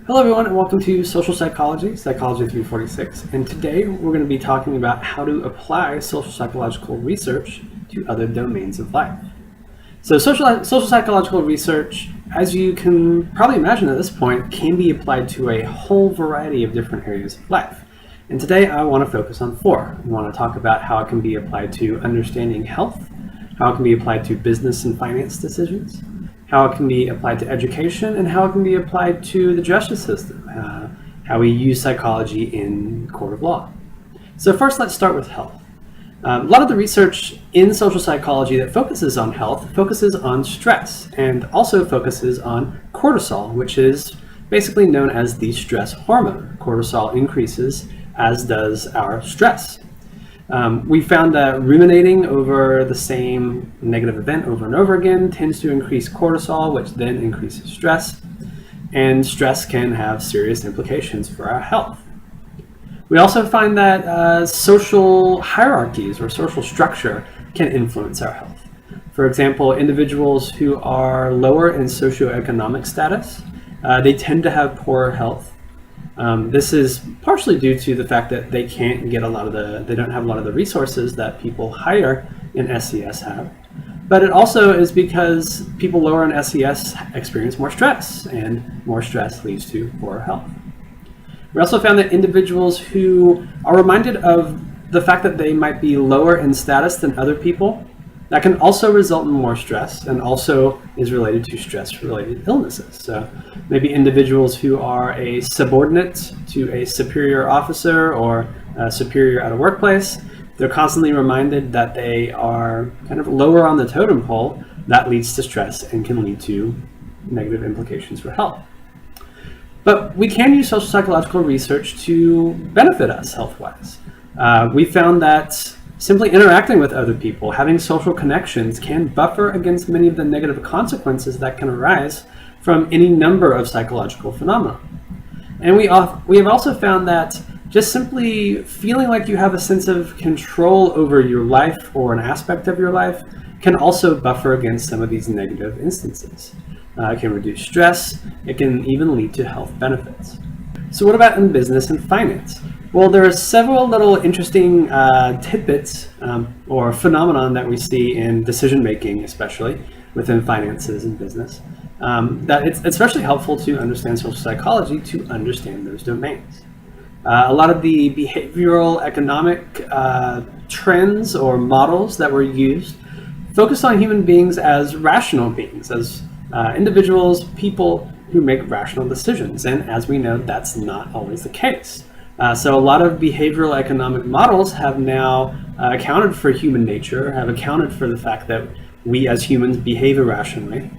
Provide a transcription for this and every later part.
Hello everyone and welcome to Social Psychology, Psychology 346, and today we're going to be talking about how to apply social psychological research to other domains of life. So social psychological research, as you can probably imagine at this point, can be applied to a whole variety of different areas of life. And today I want to focus on four. I want to talk about how it can be applied to understanding health, how it can be applied to business and finance decisions, how it can be applied to education, and how it can be applied to the justice system, how we use psychology in court of law. So first, let's start with health. A lot of the research in social psychology that focuses on health focuses on stress and also focuses on cortisol, which is basically known as the stress hormone. Cortisol increases, as does our stress. We found that ruminating over the same negative event over and over again tends to increase cortisol, which then increases stress, and stress can have serious implications for our health. We also find that social hierarchies or social structure can influence our health. For example, individuals who are lower in socioeconomic status, they tend to have poorer health. This is partially due to the fact that they can't get they don't have a lot of the resources that people higher in SES have. But it also is because people lower in SES experience more stress, and more stress leads to poorer health. We also found that individuals who are reminded of the fact that they might be lower in status than other people, that can also result in more stress and also is related to stress-related illnesses. So maybe individuals who are a subordinate to a superior officer or a superior at a workplace, they're constantly reminded that they are kind of lower on the totem pole. That leads to stress and can lead to negative implications for health. But we can use social psychological research to benefit us health-wise. We found that simply interacting with other people, having social connections, can buffer against many of the negative consequences that can arise from any number of psychological phenomena. And we have also found that just simply feeling like you have a sense of control over your life or an aspect of your life can also buffer against some of these negative instances. It can reduce stress. It can even lead to health benefits. So what about in business and finance? Well, there are several little interesting tidbits or phenomenon that we see in decision-making, especially within finances and business, that it's especially helpful to understand social psychology to understand those domains. A lot of the behavioral economic trends or models that were used focused on human beings as rational beings, as individuals, people who make rational decisions. And as we know, that's not always the case. So a lot of behavioral economic models have now accounted for human nature, have accounted for the fact that we as humans behave irrationally,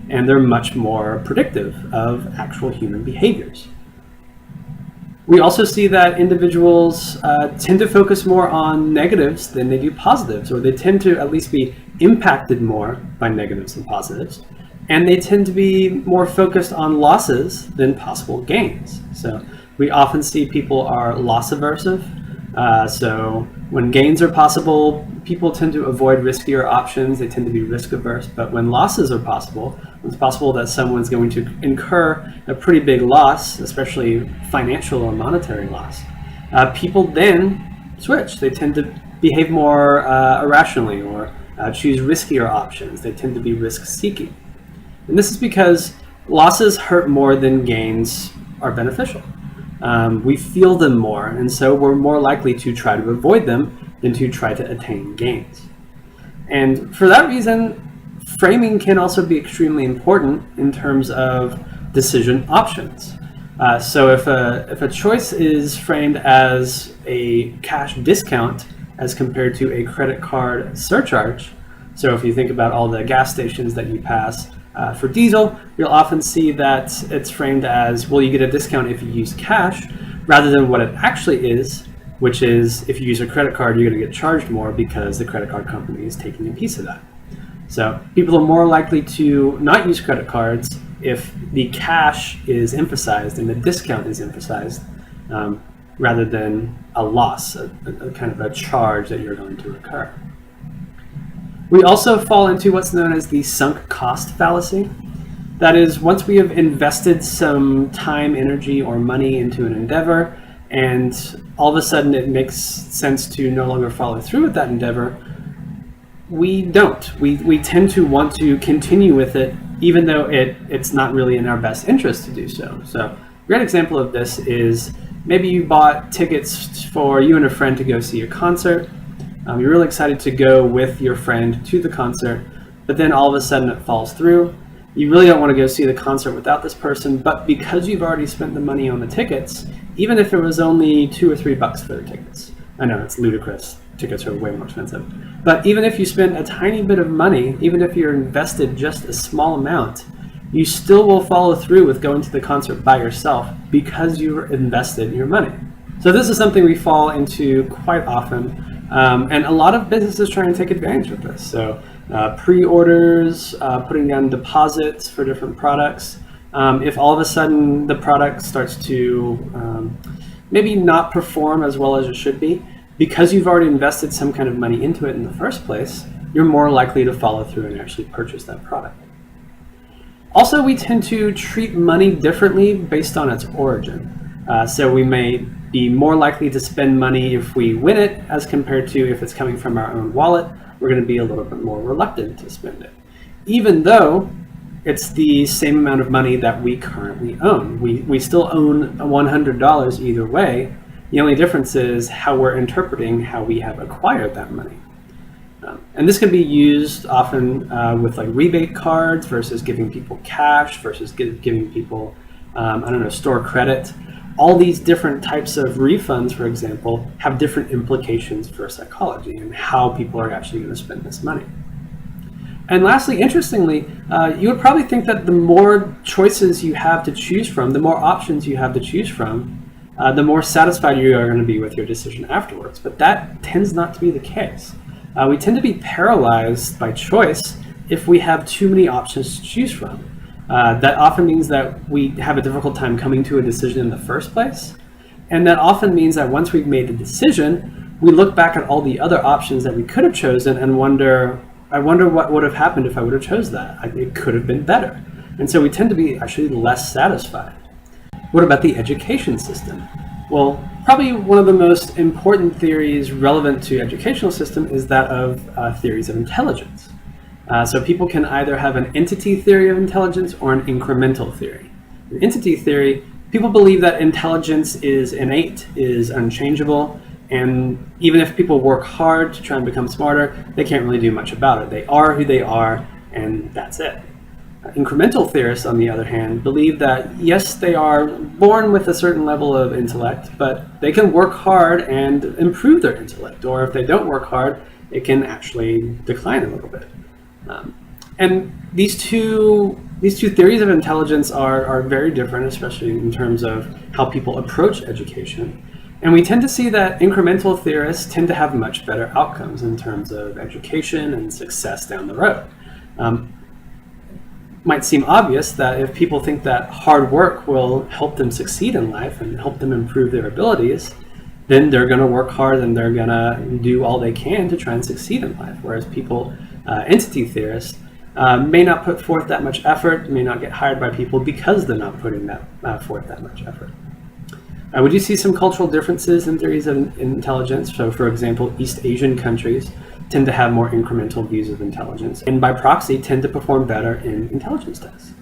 and they're much more predictive of actual human behaviors. We also see that individuals tend to focus more on negatives than they do positives, or they tend to at least be impacted more by negatives than positives. And they tend to be more focused on losses than possible gains. So we often see people are loss aversive. So when gains are possible, people tend to avoid riskier options. They tend to be risk averse. But when losses are possible, it's possible that someone's going to incur a pretty big loss, especially financial or monetary loss. People then switch. They tend to behave more irrationally or choose riskier options. They tend to be risk seeking. And this is because losses hurt more than gains are beneficial. We feel them more, and so we're more likely to try to avoid them than to try to attain gains. And for that reason, framing can also be extremely important in terms of decision options. So if a choice is framed as a cash discount as compared to a credit card surcharge, so if you think about all the gas stations that you pass, for diesel, you'll often see that it's framed as, well, you get a discount if you use cash, rather than what it actually is, which is if you use a credit card, you're going to get charged more because the credit card company is taking a piece of that. So people are more likely to not use credit cards if the cash is emphasized and the discount is emphasized, rather than a loss, a kind of a charge that you're going to incur. We also fall into what's known as the sunk cost fallacy. That is, once we have invested some time, energy, or money into an endeavor, and all of a sudden it makes sense to no longer follow through with that endeavor, we don't. We tend to want to continue with it, even though it's not really in our best interest to do so. So a great example of this is maybe you bought tickets for you and a friend to go see a concert. You're really excited to go with your friend to the concert, but then all of a sudden it falls through. You really don't want to go see the concert without this person, but because you've already spent the money on the tickets, even if it was only $2 or $3 for the tickets. I know, it's ludicrous. Tickets are way more expensive. But even if you spend a tiny bit of money, even if you're invested just a small amount, you still will follow through with going to the concert by yourself because you invested your money. So this is something we fall into quite often, and a lot of businesses try and take advantage of this. So pre-orders, putting down deposits for different products. If all of a sudden the product starts to maybe not perform as well as it should be, because you've already invested some kind of money into it in the first place, you're more likely to follow through and actually purchase that product. Also, we tend to treat money differently based on its origin. So we may be more likely to spend money if we win it as compared to if it's coming from our own wallet. We're going to be a little bit more reluctant to spend it, even though it's the same amount of money that we currently own. We still own $100 either way. The only difference is how we're interpreting how we have acquired that money. And this can be used often with like rebate cards versus giving people cash versus giving people, store credit. All these different types of refunds, for example, have different implications for psychology and how people are actually going to spend this money. And lastly, interestingly, you would probably think that the more choices you have to choose from, the more options you have to choose from, the more satisfied you are going to be with your decision afterwards. But that tends not to be the case. We tend to be paralyzed by choice if we have too many options to choose from. That often means that we have a difficult time coming to a decision in the first place. And that often means that once we've made the decision, we look back at all the other options that we could have chosen and I wonder what would have happened if I would have chose that. It could have been better. And so we tend to be actually less satisfied. What about the education system? Well, probably one of the most important theories relevant to educational system is that of theories of intelligence. So people can either have an entity theory of intelligence or an incremental theory. In entity theory, people believe that intelligence is innate, is unchangeable, and even if people work hard to try and become smarter, they can't really do much about it. They are who they are, and that's it. Incremental theorists, on the other hand, believe that yes, they are born with a certain level of intellect, but they can work hard and improve their intellect, or if they don't work hard, it can actually decline a little bit. And these two theories of intelligence are very different, especially in terms of how people approach education. And we tend to see that incremental theorists tend to have much better outcomes in terms of education and success down the road. Might seem obvious that if people think that hard work will help them succeed in life and help them improve their abilities, then they're going to work hard and they're going to do all they can to try and succeed in life. Whereas people, entity theorists, may not put forth that much effort, may not get hired by people because they're not putting forth that much effort. We do see some cultural differences in theories of intelligence. So, for example, East Asian countries tend to have more incremental views of intelligence, and by proxy tend to perform better in intelligence tests.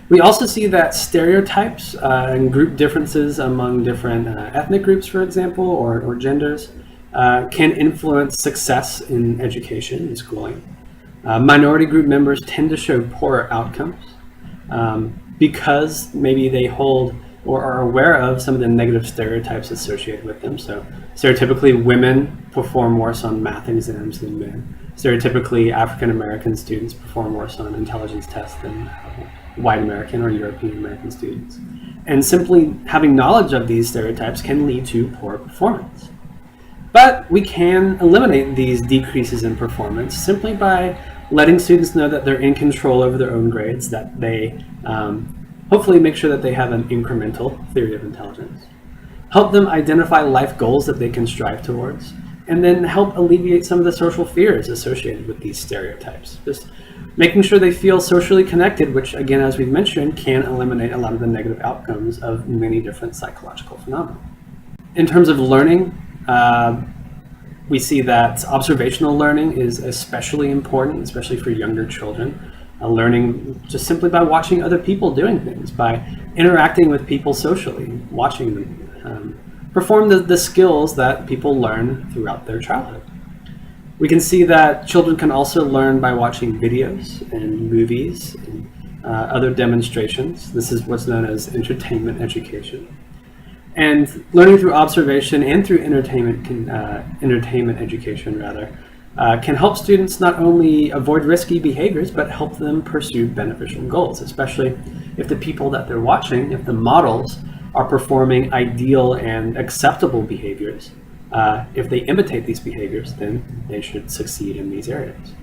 We also see that stereotypes and group differences among different ethnic groups, for example, or genders, can influence success in education and schooling. Minority group members tend to show poorer outcomes because maybe they hold or are aware of some of the negative stereotypes associated with them. So stereotypically, women perform worse on math exams than men. Stereotypically, African American students perform worse on intelligence tests than white American or European American students. And simply having knowledge of these stereotypes can lead to poor performance. But we can eliminate these decreases in performance simply by letting students know that they're in control over their own grades, that they hopefully make sure that they have an incremental theory of intelligence. Help them identify life goals that they can strive towards, and then help alleviate some of the social fears associated with these stereotypes. Just making sure they feel socially connected, which again, as we've mentioned, can eliminate a lot of the negative outcomes of many different psychological phenomena. In terms of learning, we see that observational learning is especially important, especially for younger children. Learning just simply by watching other people doing things, by interacting with people socially, watching them perform the skills that people learn throughout their childhood. We can see that children can also learn by watching videos and movies and other demonstrations. This is what's known as entertainment education. And learning through observation and through entertainment education can help students not only avoid risky behaviors, but help them pursue beneficial goals, especially if the people that they're watching, if the models are performing ideal and acceptable behaviors. If they imitate these behaviors, then they should succeed in these areas.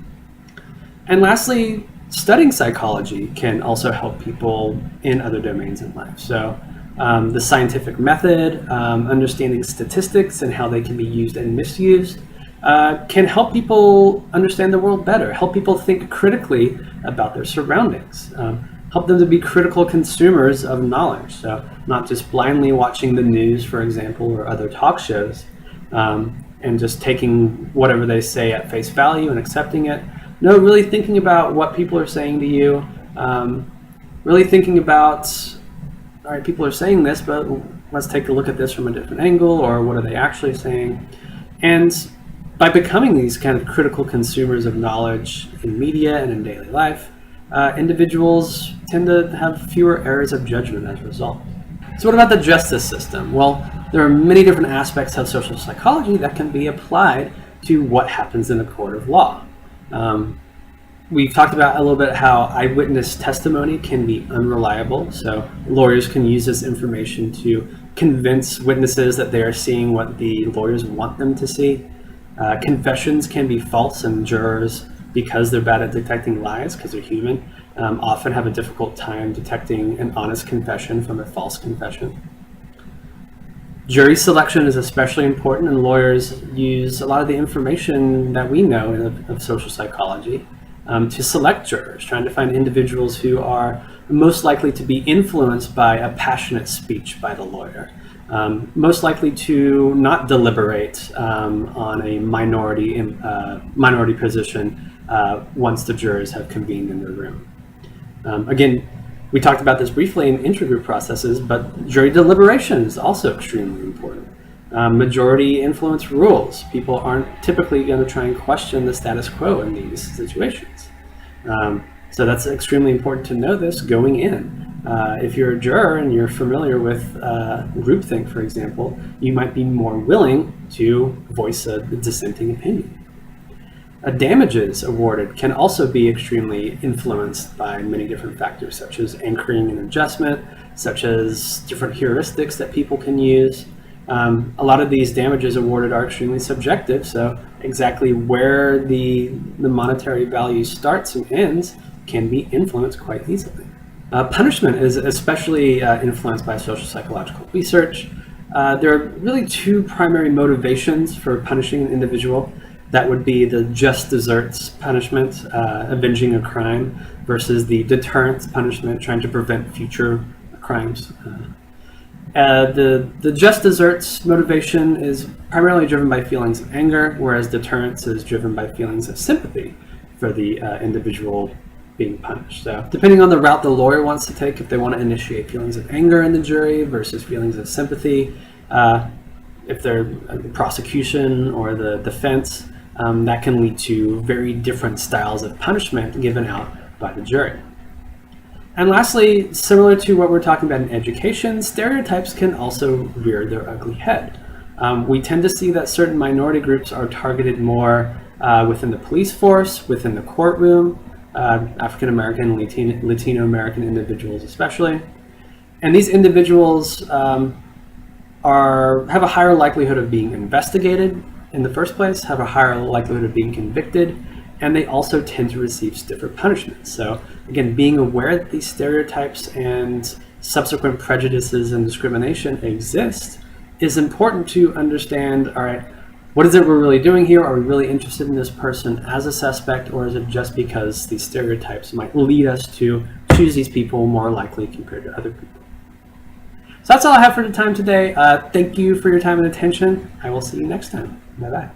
And lastly, studying psychology can also help people in other domains in life. So the scientific method, understanding statistics and how they can be used and misused, can help people understand the world better, help people think critically about their surroundings, help them to be critical consumers of knowledge. So not just blindly watching the news, for example, or other talk shows, and just taking whatever they say at face value and accepting it. No, really thinking about what people are saying to you, really thinking about, all right, people are saying this, but let's take a look at this from a different angle, or what are they actually saying? And by becoming these kind of critical consumers of knowledge in media and in daily life, individuals tend to have fewer errors of judgment as a result. So what about the justice system? Well, there are many different aspects of social psychology that can be applied to what happens in a court of law. We've talked about a little bit how eyewitness testimony can be unreliable. So lawyers can use this information to convince witnesses that they are seeing what the lawyers want them to see. Confessions can be false, and jurors, because they're bad at detecting lies, because they're human, often have a difficult time detecting an honest confession from a false confession. Jury selection is especially important, and lawyers use a lot of the information that we know of social psychology to select jurors, trying to find individuals who are most likely to be influenced by a passionate speech by the lawyer, most likely to not deliberate on a minority position once the jurors have convened in their room. Again, we talked about this briefly in intergroup processes, but jury deliberation is also extremely important. Majority influence rules. People aren't typically going to try and question the status quo in these situations. So that's extremely important to know this going in. If you're a juror and you're familiar with groupthink, for example, you might be more willing to voice a dissenting opinion. Damages awarded can also be extremely influenced by many different factors, such as anchoring and adjustment, such as different heuristics that people can use. A lot of these damages awarded are extremely subjective, so exactly where the monetary value starts and ends can be influenced quite easily. Punishment is especially influenced by social psychological research. There are really two primary motivations for punishing an individual. That would be the just desserts punishment, avenging a crime, versus the deterrence punishment, trying to prevent future crimes. The just desserts motivation is primarily driven by feelings of anger, whereas deterrence is driven by feelings of sympathy for the individual being punished. So depending on the route the lawyer wants to take, if they want to initiate feelings of anger in the jury versus feelings of sympathy, if they're the prosecution or the defense, that can lead to very different styles of punishment given out by the jury. And lastly, similar to what we're talking about in education, stereotypes can also rear their ugly head. We tend to see that certain minority groups are targeted more within the police force, within the courtroom, African American, Latino American individuals especially. And these individuals have a higher likelihood of being investigated in the first place, have a higher likelihood of being convicted, and they also tend to receive stiffer punishments. So again, being aware that these stereotypes and subsequent prejudices and discrimination exist is important to understand, all right, What is it we're really doing here? Are we really interested in this person as a suspect, or is it just because these stereotypes might lead us to choose these people more likely compared to other people? So that's all I have for the time today. Thank you for your time and attention. I will see you next time. Bye-bye.